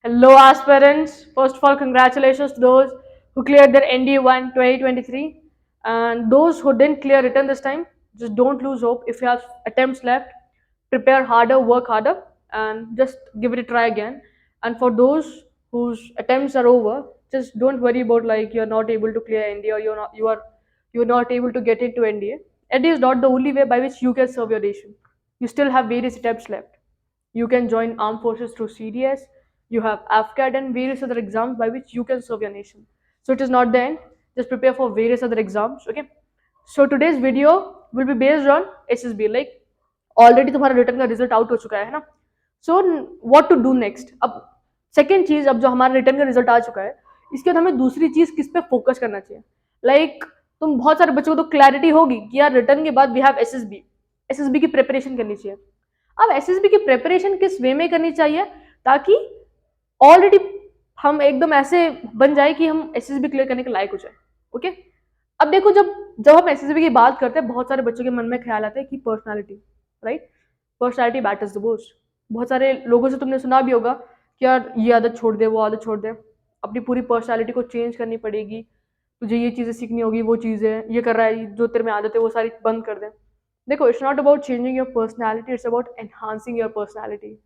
Hello, aspirants. First of all, congratulations to those who cleared their ND1 2023. And those who didn't clear written this time, just don't lose hope. If you have attempts left, prepare harder, work harder, and just give it a try again. And for those whose attempts are over, just don't worry about like you're not able to clear NDA or you're not able to get into NDA. NDA is not the only way by which you can serve your nation. You still have various attempts left. You can join armed forces through CDS. You have AFCAT and various other exams by which you can serve your nation. So it is not the end. Just prepare for various other exams. Okay. So today's video will be based on SSB. Like already तुम्हारा return का result out हो चुका है ना. So what to do next. अब second चीज, अब जो हमारा रिटर्न का रिजल्ट आ चुका है, इसके बाद हमें दूसरी चीज किस पे फोकस करना चाहिए. लाइक तुम बहुत सारे बच्चों को तो क्लैरिटी होगी कि यार रिटर्न के बाद वी हैव एसएसबी. एसएसबी की प्रिपरेशन करनी चाहिए. अब एसएसबी की प्रिपरेशन किस वे में करनी चाहिए ताकि ऑलरेडी हम एकदम ऐसे बन जाए कि हम एसएसबी क्लियर करने के लायक हो जाए. ओके. अब देखो, जब जब हम एसएसबी की बात करते हैं, बहुत सारे बच्चों के मन में ख्याल आता है कि personality, right. Personality matters the most. बहुत सारे लोगों से तुमने सुना भी होगा कि यार ये आदत छोड़ दे, वो आदत छोड़ दे, अपनी पूरी पर्सनालिटी को चेंज करनी पड़ेगी, तुझे ये चीज़ें सीखनी होगी, वो चीज़ें ये कर रहा है, जो तेरे में आदत है वो सारी बंद कर दे. देखो, it's not about changing your personality, it's about enhancing your personality.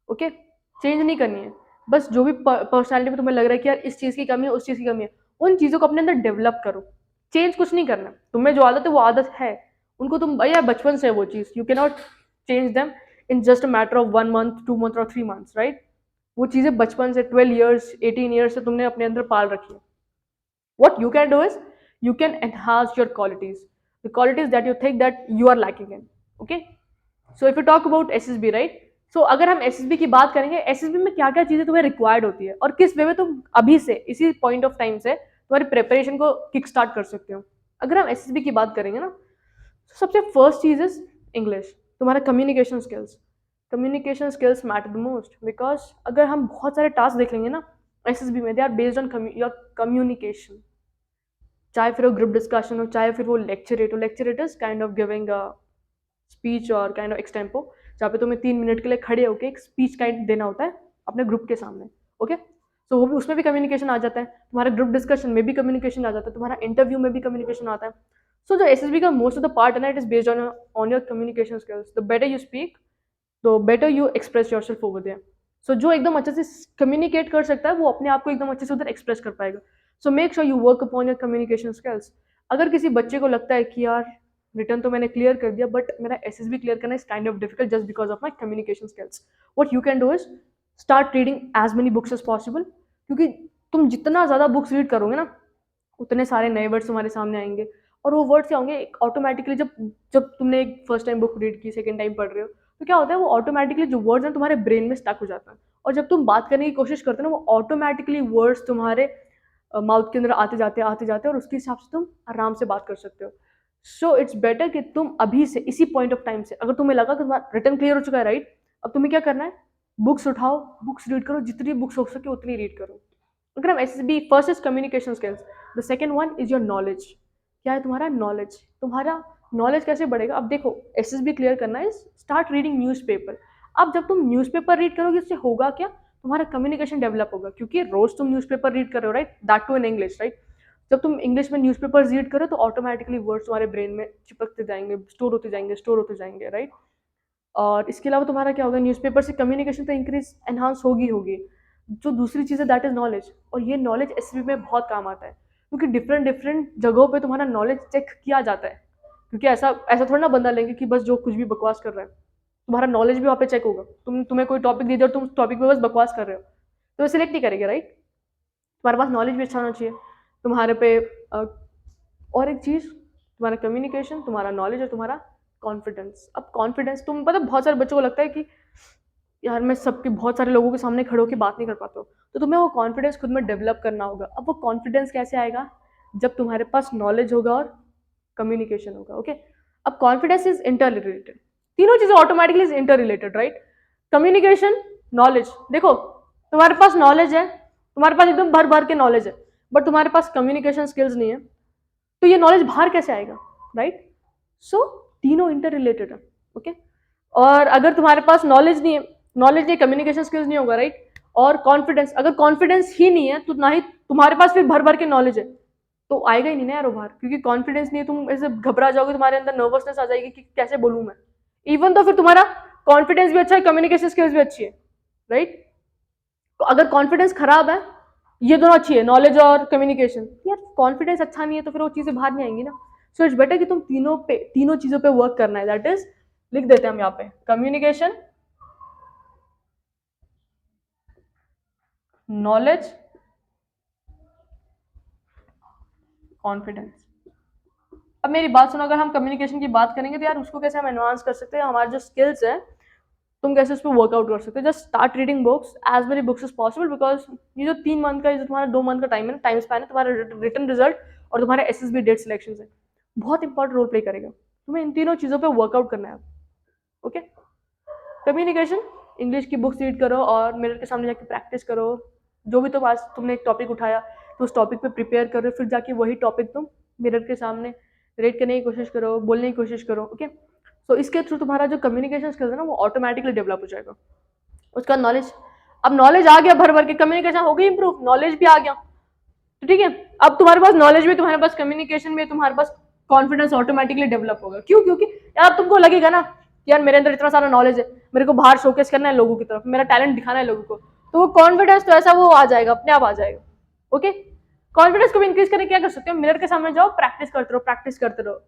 Okay. Change नहीं करनी है. बस जो भी पर्सनालिटी में तुम्हें लग रहा है कि यार इस चीज़ की कमी है, उस चीज़ की कमी है, उन चीज़ों को अपने अंदर डेवलप करो. चेंज कुछ नहीं करना. तुम्हें जो आदत है वो आदत है. उनको तुम भैया बचपन से है वो चीज़, you can not change them in just a matter of 1 month, 2 month और 3 मंथ्स, राइट. वो चीज़ें बचपन से 12 ईयर्स, 18 ईयर्स से तुमने अपने अंदर पाल रखी है. what you can do is you can enhance your qualities, the qualities that you think that you are lacking in. Okay. So if you talk about SSB, right, so अगर हम SSB की बात करेंगे, SSB में क्या क्या चीज़ें तुम्हें रिक्वायर्ड होती है और किस वे में तुम अभी से इसी पॉइंट ऑफ टाइम से तुम्हारी प्रिपरेशन को किक स्टार्ट कर सकते हो. अगर हम SSB की बात करेंगे ना, तो सबसे फर्स्ट चीज़ इज इंग्लिश. तुम्हारा communication skills matter the most. Because अगर हम बहुत सारे टास्क देख लेंगे ना SSB में, they are based on your communication. चाहे फिर वो ग्रुप डिस्कशन हो, चाहे फिर वो लेक्चरेट हो. Lecturette is kind of giving a speech और काइंड ऑफ एक्सटेम्पो, जहाँ पे तुम्हें 3 मिनट के लिए खड़े होकर एक स्पीच काइंड देना होता है अपने ग्रुप के सामने. ओके. तो वो भी, उसमें भी कम्युनिकेशन आ जाता है. तुम्हारा ग्रुप डिस्कशन में भी कम्युनिकेशन आ जाता है. तुम्हारा इंटरव्यू में भी कम्युनिकेशन आता है. सो जो एसएसबी का मोस्ट ऑफ द पार्ट है ना, it is based on your communication skills. The better you speak, the better you express yourself over there. So जो एकदम अच्छे से कम्युनिकेट कर सकता है, वो अपने आप को एकदम अच्छे से उधर एक्सप्रेस कर पाएगा. So make sure you work upon your communication skills. अगर किसी बच्चे को लगता है कि यार रिटर्न तो मैंने क्लियर कर दिया, बट मेरा एसएसबी क्लियर करना is kind of difficult just because of my communication skills, what you can do is start reading as many books as possible. क्योंकि तुम जितना ज़्यादा बुक्स रीड करोगे ना, उतने सारे नए वर्ड्स तुम्हारे सामने आएंगे. और वो वर्ड्स क्या होंगे, ऑटोमेटिकली जब जब तुमने एक फर्स्ट टाइम बुक रीड की, सेकेंड टाइम पढ़ रहे हो, तो क्या होता है, वो ऑटोमेटिकली जो वर्ड्स हैं तुम्हारे ब्रेन में स्टक हो जाता है. और जब तुम बात करने की कोशिश करते हो ना, वो ऑटोमेटिकली वर्ड्स तुम्हारे माउथ के अंदर आते जाते और उसके हिसाब से तुम आराम से बात कर सकते हो. सो इट्स बेटर कि तुम अभी से इसी पॉइंट ऑफ टाइम से, अगर तुम्हें लगा कि तुम्हारा रिटर्न क्लियर हो चुका है, राइट, अब तुम्हें क्या करना है, बुक्स उठाओ, बुक्स रीड करो, जितनी बुक्स हो सके उतनी रीड करो. अगर हम S B, first is communication skills, the second one is your knowledge. क्या है तुम्हारा नॉलेज. तुम्हारा नॉलेज कैसे बढ़ेगा. अब देखो, एस एस बी क्लियर करना है, स्टार्ट रीडिंग न्यूज़ पेपर. अब जब तुम न्यूज़पेपर रीड करोगे, इससे होगा क्या, तुम्हारा कम्युनिकेशन डेवलप होगा. क्योंकि रोज तुम न्यूज़पेपर रीड कर रहे हो, right, that too in English, right. जब तुम इंग्लिश में न्यूज़पेपर रीड करो तो ऑटोमेटिकली वर्ड्स तुम्हारे ब्रेन में चिपकते जाएंगे, स्टोर होते जाएंगे, राइट. और इसके अलावा तुम्हारा क्या होगा, न्यूज़पेपर से कम्युनिकेशन तो इंक्रीज एनहांस होगी. जो दूसरी चीज़ है दैट इज नॉलेज. और ये नॉलेज एसएसबी में बहुत काम आता है, क्योंकि डिफरेंट डिफरेंट जगहों पे तुम्हारा नॉलेज चेक किया जाता है. क्योंकि ऐसा ऐसा थोड़ा ना बंदा लेंगे कि बस जो कुछ भी बकवास कर रहा है. तुम्हारा नॉलेज भी वहाँ पे चेक होगा. तुम्हें कोई टॉपिक दे दिया और तुम उस टॉपिक पे बस बकवास कर रहे हो, तो सिलेक्ट नहीं करेंगे, राइट. तुम्हारे पास नॉलेज भी अच्छा होना चाहिए तुम्हारे पे. और एक चीज़, तुम्हारा कम्युनिकेशन, तुम्हारा नॉलेज और तुम्हारा कॉन्फिडेंस. अब कॉन्फिडेंस, तुम पता बहुत सारे बच्चों को लगता है कि यार मैं सबके बहुत सारे लोगों के सामने खड़े होकर बात नहीं कर पाता हूँ, तो तुम्हें वो कॉन्फिडेंस खुद में डेवलप करना होगा. अब वो कॉन्फिडेंस कैसे आएगा, जब तुम्हारे पास नॉलेज होगा और कम्युनिकेशन होगा. ओके. अब कॉन्फिडेंस इज इंटर रिलेटेड. तीनों चीज़ें automatically is inter related, right. Communication, knowledge. देखो, तुम्हारे पास नॉलेज है, तुम्हारे पास एकदम भर भर के नॉलेज है, बट तुम्हारे पास कम्युनिकेशन स्किल्स नहीं है, तो ये नॉलेज बाहर कैसे आएगा, राइट. सो तीनों इंटर रिलेटेड है. ओके. और अगर तुम्हारे पास नॉलेज नहीं है, कम्युनिकेशन स्किल्स नहीं होगा, राइट, और कॉन्फिडेंस, अगर कॉन्फिडेंस ही नहीं है तो ना ही तुम्हारे पास फिर भर भर के नॉलेज है तो आएगा ही नहीं ना यार वो बाहर, क्योंकि कॉन्फिडेंस नहीं है, तुम ऐसे घबरा जाओगे, तुम्हारे अंदर नर्वसनेस आ जाएगी कि कैसे बोलूं मैं। इवन तो फिर तुम्हारा कॉन्फिडेंस भी अच्छा है, कम्युनिकेशन स्किल्स भी अच्छी है, राइट। तो अगर कॉन्फिडेंस खराब है, ये दोनों अच्छी है, नॉलेज और कम्युनिकेशन, यार कॉन्फिडेंस अच्छा नहीं है तो फिर वो चीजें बाहर नहीं आएंगी ना। सो इट्स बेटर कि तुम तीनों चीजों पे वर्क करना है। दैट इज, लिख देते हैं हम यहाँ पे, कम्युनिकेशन, नॉलेज, कॉन्फिडेंस। अब मेरी बात सुनो, अगर हम कम्युनिकेशन की बात करेंगे तो यार उसको कैसे हम एडवांस कर सकते हैं, हमारे जो स्किल्स है तुम कैसे उस पर वर्कआउट कर सकते हो। Just start reading books, as many books is possible, because ये जो 3 मंथ का, जो तुम्हारा 2 मंथ का टाइम स्पैन है, तुम्हारा रिटर्न रिजल्ट और तुम्हारे SSB डेट सिलेक्शन है, बहुत इंपॉर्टेंट रोल प्ले करेगा। तुम्हें इन तीनों चीज़ों पे वर्कआउट करना है। ओके, कम्युनिकेशन, इंग्लिश की बुक्स रीड करो और मिरर के सामने जाके प्रैक्टिस करो। जो भी तुम आज तुमने एक टॉपिक उठाया तो उस टॉपिक पे प्रिपेयर करो, फिर जाके वही टॉपिक तुम मिरर के सामने रीड करने की कोशिश करो, बोलने की कोशिश करो। ओके, तो इसके थ्रू तुम्हारा जो कम्युनिकेशन स्किल्स है ना वो ऑटोमेटिकली डेवलप हो जाएगा। उसका नॉलेज, अब नॉलेज आ गया भर भर के, कम्युनिकेशन हो गई इंप्रूव, नॉलेज भी आ गया, तो ठीक है, अब तुम्हारे पास नॉलेज भी, तुम्हारे पास कम्युनिकेशन में, तुम्हारे पास कॉन्फिडेंस ऑटोमेटिकली डेवलप होगा। क्यों? क्योंकि यार तुमको लगेगा ना कि यार मेरे अंदर इतना सारा नॉलेज है, मेरे को बाहर शोकेस करना है लोगों की तरफ, मेरा टैलेंट दिखाना है लोगों को, तो वो कॉन्फिडेंस तो ऐसा वो आ जाएगा, अपने आप आ जाएगा। ओके, कॉन्फिडेंस को भी इंक्रीज करने क्या कर सकते हो, मिरर के सामने जाओ, प्रैक्टिस करते रहो, प्रैक्टिस करते रहो,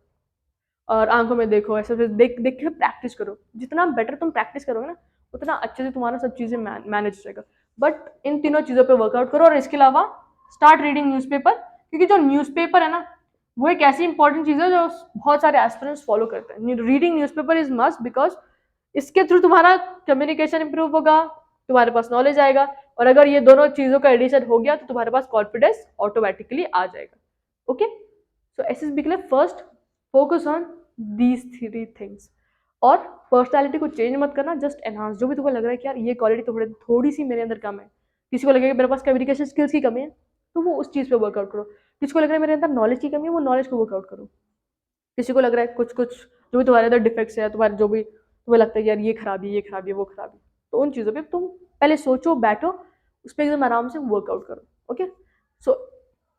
और आंखों में देखो, ऐसे देख देख के प्रैक्टिस करो। जितना बेटर तुम प्रैक्टिस करोगे ना, उतना अच्छे से तुम्हारा सब चीज़ें मैनेज हो जाएगा। बट इन तीनों चीज़ों पे वर्कआउट करो, और इसके अलावा स्टार्ट रीडिंग न्यूज़पेपर, क्योंकि जो न्यूज़पेपर है ना वो एक ऐसी इंपॉर्टेंट चीज़ है जो बहुत सारे एस्पिरेंट्स फॉलो करते हैं। Reading newspaper is must, because इसके थ्रू तुम्हारा कम्युनिकेशन इंप्रूव होगा, तुम्हारे पास नॉलेज आएगा, और अगर ये दोनों चीज़ों का एडिशन हो गया तो तुम्हारे पास कॉन्फिडेंस ऑटोमेटिकली आ जाएगा। ओके, सो SSB के लिए first focus on these 3 things, और पर्सनैलिटी को चेंज मत करना, जस्ट एनहांस। जो भी तुमको लग रहा है कि यार ये क्वालिटी थोड़ी सी मेरे अंदर कम है, किसी को लगेगा मेरे पास कम्युनिकेशन स्किल्स की कमी है तो वो उस चीज़ पे वर्कआउट करो, किसी को लग रहा है मेरे अंदर नॉलेज की कमी है, वो नॉलेज को वर्कआउट करो, किसी को लग रहा है कुछ कुछ जो भी तुम्हारे अंदर डिफेक्ट्स है, तुम्हारे जो भी तुम्हें लगता है यार ये खराबी, ये खराबी, वो खराबी, तो उन चीज़ों पे तुम पहले सोचो, बैठो, उस पर एकदम आराम से वर्कआउट करो। Okay, so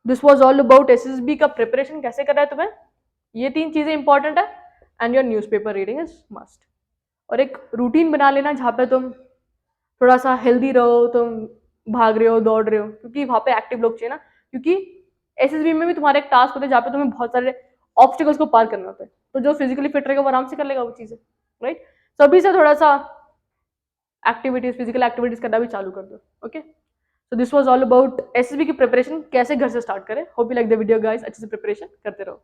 this was all about SSB का प्रिपरेशन कैसे करना है तुम्हें, ये 3 चीज़ें इंपॉर्टेंट है, and your newspaper reading is must. और एक रूटीन बना लेना जहाँ पे तुम थोड़ा सा हेल्दी रहो, तुम भाग रहे हो, दौड़ रहे हो, क्योंकि वहाँ पे एक्टिव लोग चाहिए ना, क्योंकि SSB में भी तुम्हारा एक टास्क होता है जहाँ पे तुम्हें बहुत सारे ऑब्स्टिकल्स को पार करना होता है, तो जो फिजिकली फिट रहेगा वो आराम से कर लेगा वो चीज़ें, राइट। सभी से थोड़ा सा एक्टिविटीज, फिजिकल एक्टिविटीज करना भी चालू कर दो। Okay, so this was all about SSB की प्रिपरेशन, कैसे घर से स्टार्ट करें। Hope you like the video guys, अच्छे से प्रिपरेशन करते रहो।